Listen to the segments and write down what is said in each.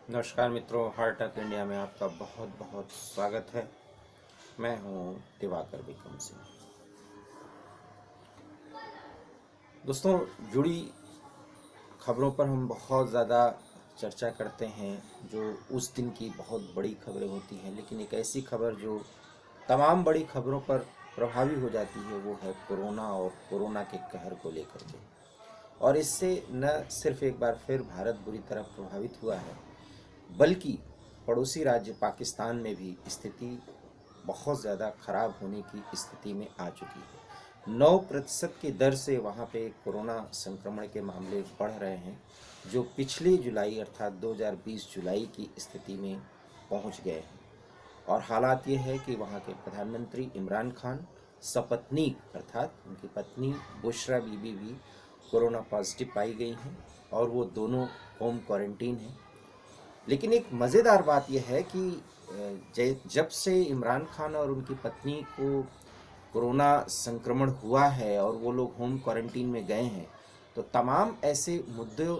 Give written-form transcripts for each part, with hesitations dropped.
नमस्कार मित्रों, heart of India में आपका बहुत बहुत स्वागत है। मैं हूं दिवाकर विक्रम सिंह। दोस्तों, जुड़ी खबरों पर हम बहुत ज़्यादा चर्चा करते हैं जो उस दिन की बहुत बड़ी खबरें होती हैं, लेकिन एक ऐसी खबर जो तमाम बड़ी खबरों पर प्रभावी हो जाती है वो है कोरोना और कोरोना के कहर को लेकर के। और इससे न सिर्फ एक बार फिर भारत बुरी तरह प्रभावित हुआ है, बल्कि पड़ोसी राज्य पाकिस्तान में भी स्थिति बहुत ज़्यादा खराब होने की स्थिति में आ चुकी है। 9% की दर से वहाँ पे कोरोना संक्रमण के मामले बढ़ रहे हैं, जो पिछली जुलाई अर्थात 2020 जुलाई की स्थिति में पहुँच गए हैं। और हालात ये है कि वहाँ के प्रधानमंत्री इमरान खान सपत्नीक अर्थात उनकी पत्नी बुशरा बीबी भी कोरोना पॉजिटिव पाई गई हैं और वो दोनों होम क्वारंटीन हैं। लेकिन एक मज़ेदार बात यह है कि जब से इमरान खान और उनकी पत्नी को कोरोना संक्रमण हुआ है और वो लोग होम क्वारंटीन में गए हैं, तो तमाम ऐसे मुद्दों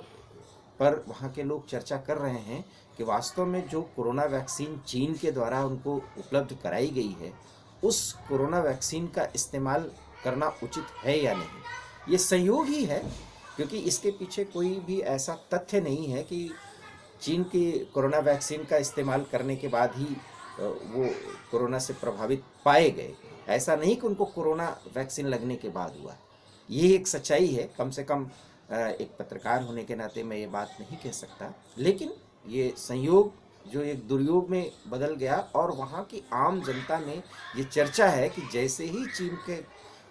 पर वहाँ के लोग चर्चा कर रहे हैं कि वास्तव में जो कोरोना वैक्सीन चीन के द्वारा उनको उपलब्ध कराई गई है, उस कोरोना वैक्सीन का इस्तेमाल करना उचित है या नहीं। ये संयोग ही है, क्योंकि इसके पीछे कोई भी ऐसा तथ्य नहीं है कि चीन की कोरोना वैक्सीन का इस्तेमाल करने के बाद ही वो कोरोना से प्रभावित पाए गए। ऐसा नहीं कि उनको कोरोना वैक्सीन लगने के बाद हुआ। ये एक सच्चाई है, कम से कम एक पत्रकार होने के नाते मैं ये बात नहीं कह सकता, लेकिन ये संयोग जो एक दुर्योग में बदल गया। और वहाँ की आम जनता में ये चर्चा है कि जैसे ही चीन के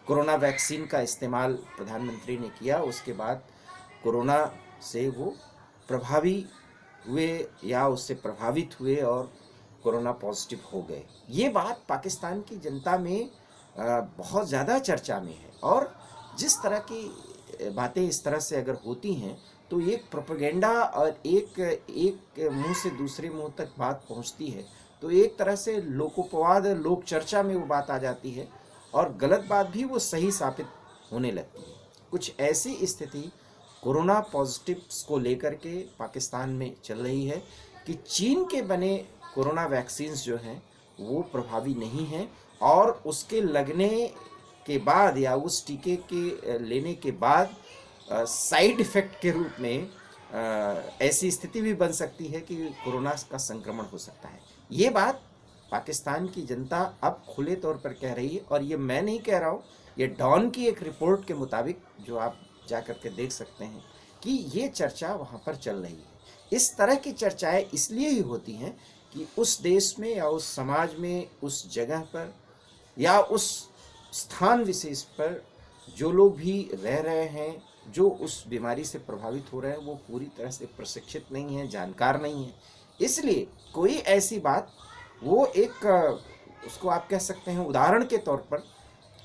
कोरोना वैक्सीन का इस्तेमाल प्रधानमंत्री ने किया, उसके बाद कोरोना से वो प्रभावी हुए या उससे प्रभावित हुए और कोरोना पॉजिटिव हो गए। ये बात पाकिस्तान की जनता में बहुत ज़्यादा चर्चा में है। और जिस तरह की बातें इस तरह से अगर होती हैं तो एक प्रोपेगेंडा और एक मुंह से दूसरे मुंह तक बात पहुंचती है, तो एक तरह से लोकोपवाद, लोक चर्चा में वो बात आ जाती है और गलत बात भी वो सही साबित होने लगती है। कुछ ऐसी स्थिति कोरोना पॉजिटिव्स को लेकर के पाकिस्तान में चल रही है कि चीन के बने कोरोना वैक्सीन्स जो हैं वो प्रभावी नहीं हैं, और उसके लगने के बाद या उस टीके के लेने के बाद साइड इफ़ेक्ट के रूप में ऐसी स्थिति भी बन सकती है कि कोरोना का संक्रमण हो सकता है। ये बात पाकिस्तान की जनता अब खुले तौर पर कह रही है, और ये मैं नहीं कह रहा हूँ, ये डॉन की एक रिपोर्ट के मुताबिक, जो आप जा कर के देख सकते हैं, कि ये चर्चा वहाँ पर चल रही है। इस तरह की चर्चाएं इसलिए ही होती हैं कि उस देश में या उस समाज में, उस जगह पर या उस स्थान विशेष पर जो लोग भी रह रहे हैं, जो उस बीमारी से प्रभावित हो रहे हैं, वो पूरी तरह से प्रशिक्षित नहीं है, जानकार नहीं है। इसलिए कोई ऐसी बात वो एक उसको आप कह सकते हैं उदाहरण के तौर पर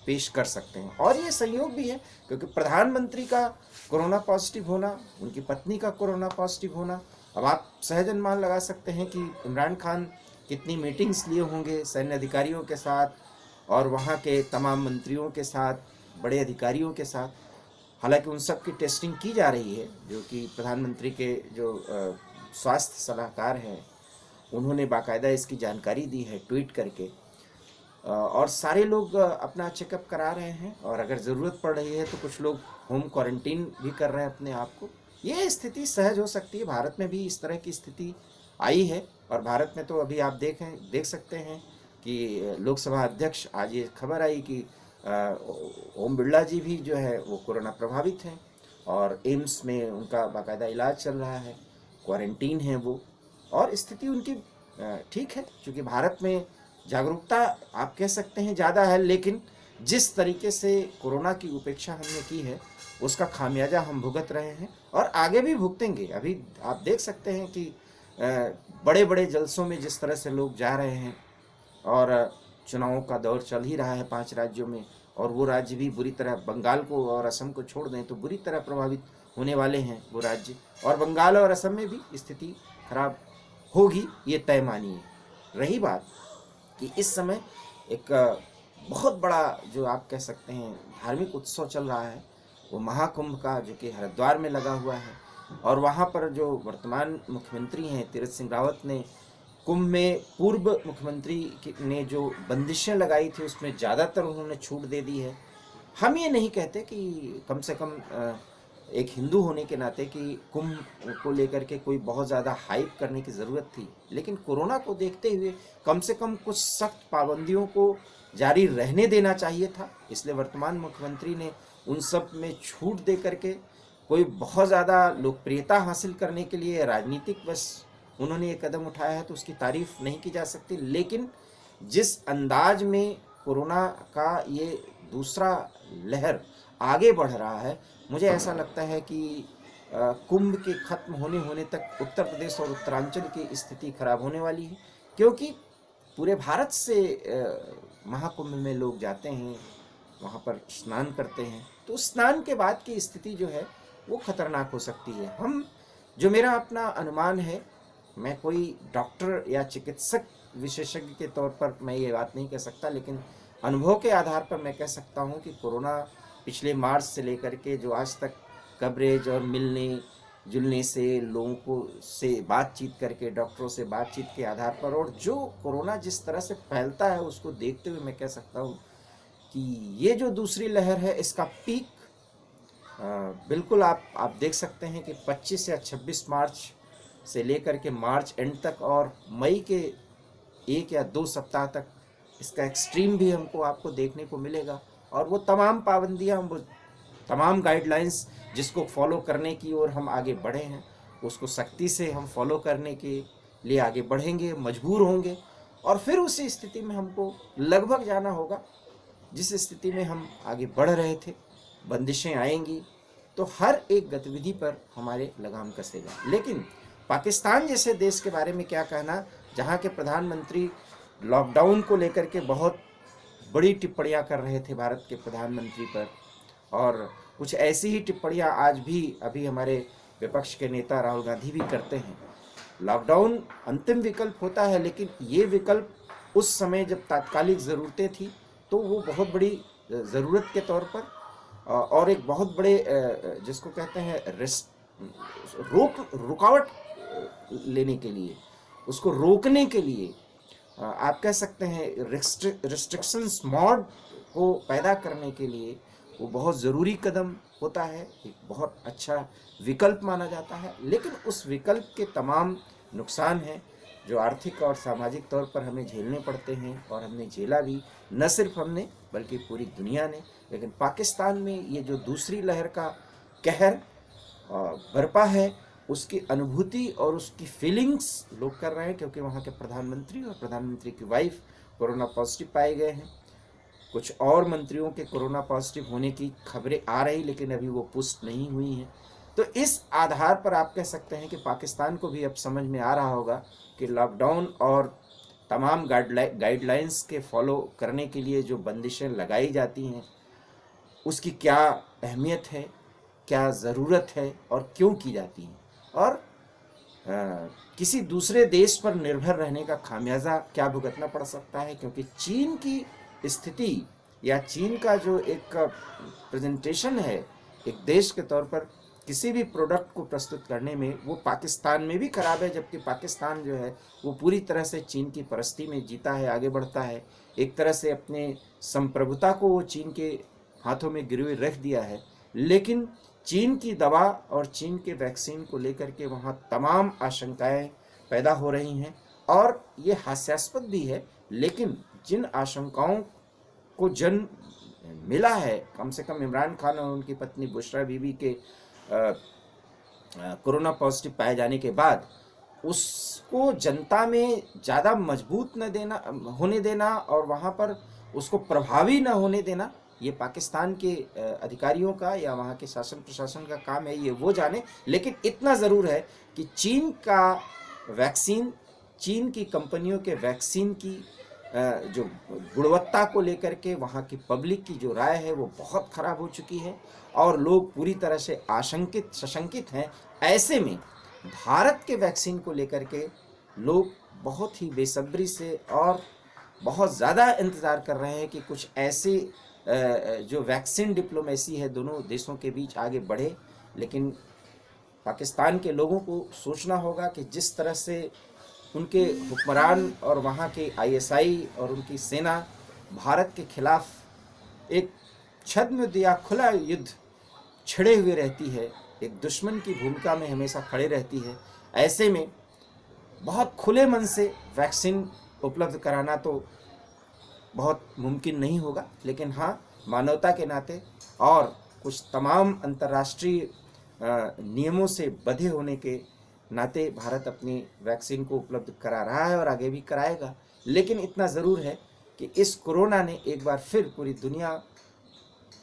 पेश कर सकते हैं। और ये संयोग भी है क्योंकि प्रधानमंत्री का कोरोना पॉजिटिव होना, उनकी पत्नी का कोरोना पॉजिटिव होना, अब आप सहज अनुमान लगा सकते हैं कि इमरान खान कितनी मीटिंग्स लिए होंगे सैन्य अधिकारियों के साथ और वहाँ के तमाम मंत्रियों के साथ, बड़े अधिकारियों के साथ। हालांकि उन सब की टेस्टिंग की जा रही है, जो कि प्रधानमंत्री के जो स्वास्थ्य सलाहकार हैं उन्होंने बाकायदा इसकी जानकारी दी है ट्वीट करके। और सारे लोग अपना चेकअप करा रहे हैं, और अगर ज़रूरत पड़ रही है तो कुछ लोग होम क्वारंटीन भी कर रहे हैं अपने आप को। ये स्थिति सहज हो सकती है, भारत में भी इस तरह की स्थिति आई है। और भारत में तो अभी आप देख सकते हैं कि लोकसभा अध्यक्ष, आज ये खबर आई कि ओम बिरला जी भी जो है वो कोरोना प्रभावित हैं और एम्स में उनका बाकायदा इलाज चल रहा है, क्वारंटीन है वो, और स्थिति उनकी ठीक है। क्योंकि भारत में जागरूकता आप कह सकते हैं ज़्यादा है, लेकिन जिस तरीके से कोरोना की उपेक्षा हमने की है उसका खामियाजा हम भुगत रहे हैं और आगे भी भुगतेंगे। अभी आप देख सकते हैं कि बड़े बड़े जलसों में जिस तरह से लोग जा रहे हैं, और चुनावों का दौर चल ही रहा है 5 राज्यों में, और वो राज्य भी बुरी तरह, बंगाल को और असम को छोड़ दें तो बुरी तरह प्रभावित होने वाले हैं वो राज्य, और बंगाल और असम में भी स्थिति खराब होगी, ये तय मानिए। रही बात कि इस समय एक बहुत बड़ा जो आप कह सकते हैं धार्मिक उत्सव चल रहा है, वो महाकुंभ का, जो कि हरिद्वार में लगा हुआ है। और वहाँ पर जो वर्तमान मुख्यमंत्री हैं तीरथ सिंह रावत ने कुंभ में पूर्व मुख्यमंत्री ने जो बंदिशें लगाई थी उसमें ज़्यादातर उन्होंने छूट दे दी है। हम ये नहीं कहते कि कम से कम एक हिंदू होने के नाते कि कुंभ को लेकर के कोई बहुत ज़्यादा हाइप करने की ज़रूरत थी, लेकिन कोरोना को देखते हुए कम से कम कुछ सख्त पाबंदियों को जारी रहने देना चाहिए था। इसलिए वर्तमान मुख्यमंत्री ने उन सब में छूट दे करके कोई बहुत ज़्यादा लोकप्रियता हासिल करने के लिए राजनीतिक बस उन्होंने ये कदम उठाया है तो उसकी तारीफ नहीं की जा सकती, लेकिन जिस अंदाज में कोरोना का ये दूसरा लहर आगे बढ़ रहा है, मुझे ऐसा लगता है कि कुंभ के खत्म होने तक उत्तर प्रदेश और उत्तरांचल की स्थिति खराब होने वाली है, क्योंकि पूरे भारत से महाकुंभ में लोग जाते हैं, वहाँ पर स्नान करते हैं, तो स्नान के बाद की स्थिति जो है वो खतरनाक हो सकती है। जो मेरा अपना अनुमान है, मैं कोई डॉक्टर या चिकित्सक विशेषज्ञ के तौर पर मैं ये बात नहीं कह सकता, लेकिन अनुभव के आधार पर मैं कह सकता हूँ कि कोरोना पिछले मार्च से लेकर के जो आज तक कवरेज और मिलने जुलने से लोगों को से बातचीत करके डॉक्टरों से बातचीत के आधार पर और जो कोरोना जिस तरह से फैलता है उसको देखते हुए मैं कह सकता हूँ कि ये जो दूसरी लहर है इसका पीक बिल्कुल आप देख सकते हैं कि 25 या 26 मार्च से लेकर के मार्च एंड तक और मई के 1 या 2 सप्ताह तक इसका एक्सट्रीम भी हमको आपको देखने को मिलेगा। और वो तमाम पाबंदियां, वो तमाम गाइडलाइंस जिसको फॉलो करने की ओर हम आगे बढ़े हैं उसको सख्ती से हम फॉलो करने के लिए आगे बढ़ेंगे, मजबूर होंगे, और फिर उसी स्थिति में हमको लगभग जाना होगा जिस स्थिति में हम आगे बढ़ रहे थे। बंदिशें आएंगी तो हर एक गतिविधि पर हमारे लगाम कसेगा। लेकिन पाकिस्तान जैसे देश के बारे में क्या कहना, जहाँ के प्रधानमंत्री लॉकडाउन को लेकर के बहुत बड़ी टिप्पणियाँ कर रहे थे भारत के प्रधानमंत्री पर, और कुछ ऐसी ही टिप्पणियाँ आज भी अभी हमारे विपक्ष के नेता राहुल गांधी भी करते हैं। लॉकडाउन अंतिम विकल्प होता है, लेकिन ये विकल्प उस समय जब तात्कालिक ज़रूरतें थी तो वो बहुत बड़ी ज़रूरत के तौर पर और एक बहुत बड़े जिसको कहते हैं रुकावट लेने के लिए, उसको रोकने के लिए, आप कह सकते हैं रिस्ट्रिक्शंस मोड को पैदा करने के लिए वो बहुत ज़रूरी कदम होता है, एक बहुत अच्छा विकल्प माना जाता है। लेकिन उस विकल्प के तमाम नुकसान हैं जो आर्थिक और सामाजिक तौर पर हमें झेलने पड़ते हैं, और हमने झेला भी, न सिर्फ हमने बल्कि पूरी दुनिया ने। लेकिन पाकिस्तान में ये जो दूसरी लहर का कहर बरपा है उसकी अनुभूति और उसकी फीलिंग्स लोग कर रहे हैं, क्योंकि वहाँ के प्रधानमंत्री और प्रधानमंत्री की वाइफ कोरोना पॉजिटिव पाए गए हैं। कुछ और मंत्रियों के कोरोना पॉजिटिव होने की खबरें आ रही, लेकिन अभी वो पुष्ट नहीं हुई हैं। तो इस आधार पर आप कह सकते हैं कि पाकिस्तान को भी अब समझ में आ रहा होगा कि लॉकडाउन और तमाम गाइडलाइंस के फॉलो करने के लिए जो बंदिशें लगाई जाती हैं उसकी क्या अहमियत है, क्या ज़रूरत है और क्यों की जाती हैं, और किसी दूसरे देश पर निर्भर रहने का खामियाजा क्या भुगतना पड़ सकता है। क्योंकि चीन की स्थिति या चीन का जो एक प्रेजेंटेशन है एक देश के तौर पर किसी भी प्रोडक्ट को प्रस्तुत करने में, वो पाकिस्तान में भी खराब है, जबकि पाकिस्तान जो है वो पूरी तरह से चीन की परस्ती में जीता है, आगे बढ़ता है। एक तरह से अपने संप्रभुता को वो चीन के हाथों में गिरवे रख दिया है। लेकिन चीन की दवा और चीन के वैक्सीन को लेकर के वहाँ तमाम आशंकाएं पैदा हो रही हैं, और ये हास्यास्पद भी है, लेकिन जिन आशंकाओं को जन्म मिला है, कम से कम इमरान खान और उनकी पत्नी बुशरा बीबी के कोरोना पॉजिटिव पाए जाने के बाद, उसको जनता में ज़्यादा मजबूत न देना होने देना और वहाँ पर उसको प्रभावी न होने देना, ये पाकिस्तान के अधिकारियों का या वहाँ के शासन प्रशासन का काम है, ये वो जाने। लेकिन इतना ज़रूर है कि चीन का वैक्सीन, चीन की कंपनियों के वैक्सीन की जो गुणवत्ता को लेकर के वहाँ की पब्लिक की जो राय है वो बहुत ख़राब हो चुकी है, और लोग पूरी तरह से सशंकित हैं। ऐसे में भारत के वैक्सीन को लेकर के लोग बहुत ही बेसब्री से और बहुत ज़्यादा इंतज़ार कर रहे हैं कि कुछ ऐसे जो वैक्सीन डिप्लोमेसी है दोनों देशों के बीच आगे बढ़े। लेकिन पाकिस्तान के लोगों को सोचना होगा कि जिस तरह से उनके हुक्मरान और वहाँ के आईएसआई और उनकी सेना भारत के खिलाफ एक छद्म युद्ध या खुला युद्ध छिड़े हुए रहती है, एक दुश्मन की भूमिका में हमेशा खड़े रहती है, ऐसे में बहुत खुले मन से वैक्सीन उपलब्ध कराना तो बहुत मुमकिन नहीं होगा, लेकिन हाँ, मानवता के नाते और कुछ तमाम अंतर्राष्ट्रीय नियमों से बंधे होने के नाते भारत अपनी वैक्सीन को उपलब्ध करा रहा है और आगे भी कराएगा। लेकिन इतना ज़रूर है कि इस कोरोना ने एक बार फिर पूरी दुनिया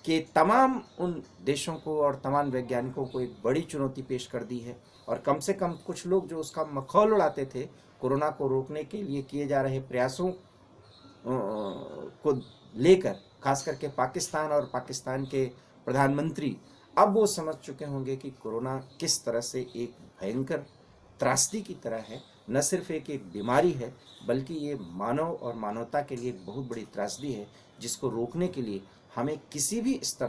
के तमाम उन देशों को और तमाम वैज्ञानिकों को एक बड़ी चुनौती पेश कर दी है। और कम से कम कुछ लोग जो उसका मखौल उड़ाते थे, कोरोना को रोकने के लिए किए जा रहे प्रयासों को लेकर, खास करके पाकिस्तान और पाकिस्तान के प्रधानमंत्री, अब वो समझ चुके होंगे कि कोरोना किस तरह से एक भयंकर त्रासदी की तरह है। न सिर्फ एक बीमारी है, बल्कि ये मानव और मानवता के लिए एक बहुत बड़ी त्रासदी है, जिसको रोकने के लिए हमें किसी भी स्तर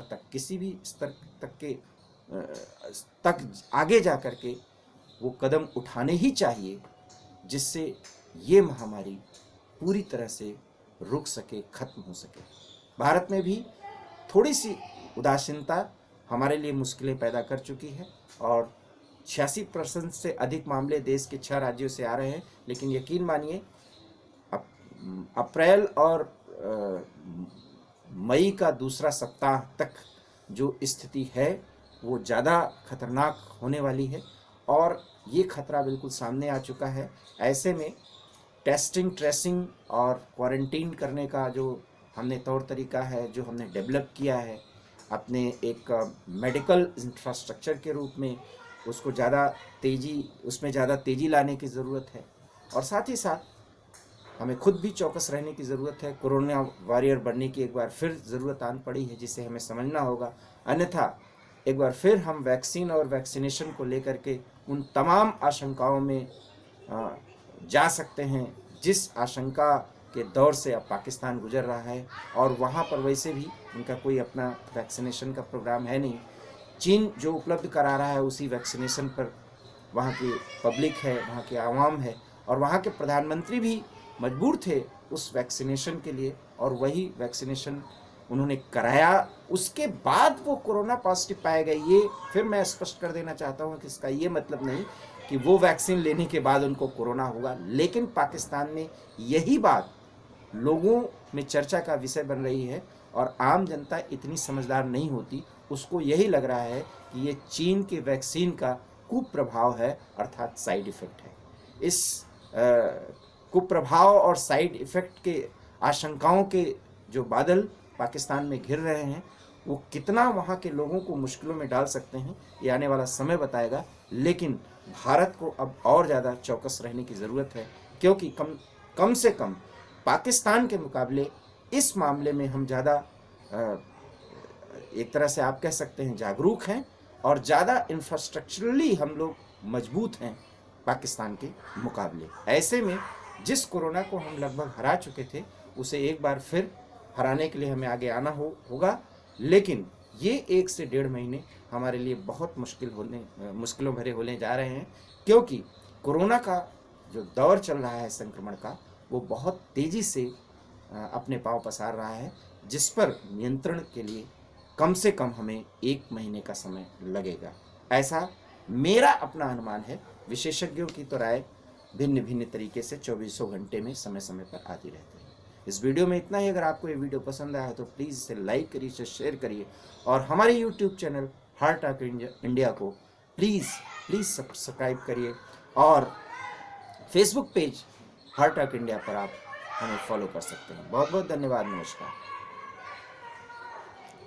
तक आगे जा कर के वो कदम उठाने ही चाहिए, जिससे ये महामारी पूरी तरह से रुक सके, खत्म हो सके। भारत में भी थोड़ी सी उदासीनता हमारे लिए मुश्किलें पैदा कर चुकी है और 86% से अधिक मामले देश के 6 राज्यों से आ रहे हैं। लेकिन यकीन मानिए, अप्रैल और मई का दूसरा सप्ताह तक जो स्थिति है वो ज़्यादा खतरनाक होने वाली है और ये खतरा बिल्कुल सामने आ चुका है। ऐसे में टेस्टिंग, ट्रेसिंग और क्वारंटीन करने का जो हमने तौर तरीका है, जो हमने डेवलप किया है अपने एक मेडिकल इंफ्रास्ट्रक्चर के रूप में, उसमें ज़्यादा तेज़ी लाने की ज़रूरत है। और साथ ही साथ हमें खुद भी चौकस रहने की ज़रूरत है। कोरोना वॉरियर बनने की एक बार फिर ज़रूरत आन पड़ी है, जिसे हमें समझना होगा। अन्यथा एक बार फिर हम वैक्सीन और वैक्सीनेशन को लेकर के उन तमाम आशंकाओं में जा सकते हैं जिस आशंका के दौर से अब पाकिस्तान गुजर रहा है। और वहाँ पर वैसे भी उनका कोई अपना वैक्सीनेशन का प्रोग्राम है नहीं। चीन जो उपलब्ध करा रहा है उसी वैक्सीनेशन पर वहाँ की पब्लिक है, वहाँ के आवाम है, और वहाँ के प्रधानमंत्री भी मजबूर थे उस वैक्सीनेशन के लिए, और वही वैक्सीनेशन उन्होंने कराया। उसके बाद वो कोरोना पॉजिटिव पाए गए। ये फिर मैं स्पष्ट कर देना चाहता हूँ कि इसका ये मतलब नहीं कि वो वैक्सीन लेने के बाद उनको कोरोना होगा, लेकिन पाकिस्तान में यही बात लोगों में चर्चा का विषय बन रही है और आम जनता इतनी समझदार नहीं होती। उसको यही लग रहा है कि ये चीन के वैक्सीन का कुप्रभाव है, अर्थात साइड इफ़ेक्ट है। इस कुप्रभाव और साइड इफ़ेक्ट के आशंकाओं के जो बादल पाकिस्तान में घिर रहे हैं, वो कितना वहाँ के लोगों को मुश्किलों में डाल सकते हैं, ये आने वाला समय बताएगा। लेकिन भारत को अब और ज़्यादा चौकस रहने की ज़रूरत है, क्योंकि कम से कम पाकिस्तान के मुकाबले इस मामले में हम ज़्यादा एक तरह से आप कह सकते हैं जागरूक हैं, और ज़्यादा इंफ्रास्ट्रक्चरली हम लोग मजबूत हैं पाकिस्तान के मुकाबले। ऐसे में जिस कोरोना को हम लगभग हरा चुके थे, उसे एक बार फिर हराने के लिए हमें आगे आना होगा। लेकिन ये 1 से 1.5 महीने हमारे लिए बहुत मुश्किलों भरे होने जा रहे हैं, क्योंकि कोरोना का जो दौर चल रहा है संक्रमण का, वो बहुत तेज़ी से अपने पांव पसार रहा है, जिस पर नियंत्रण के लिए कम से कम हमें 1 महीने का समय लगेगा। ऐसा मेरा अपना अनुमान है। विशेषज्ञों की तो राय भिन्न भिन्न तरीके से 24 घंटे में समय समय पर आती रहती है। इस वीडियो में इतना ही। अगर आपको ये वीडियो पसंद आया तो प्लीज़ इसे लाइक करिए, इसे शेयर करिए, और हमारे YouTube channel heart of India को प्लीज़ सब्सक्राइब करिए, और Facebook page heart of India पर आप हमें फॉलो कर सकते हैं। बहुत बहुत धन्यवाद। नमस्कार।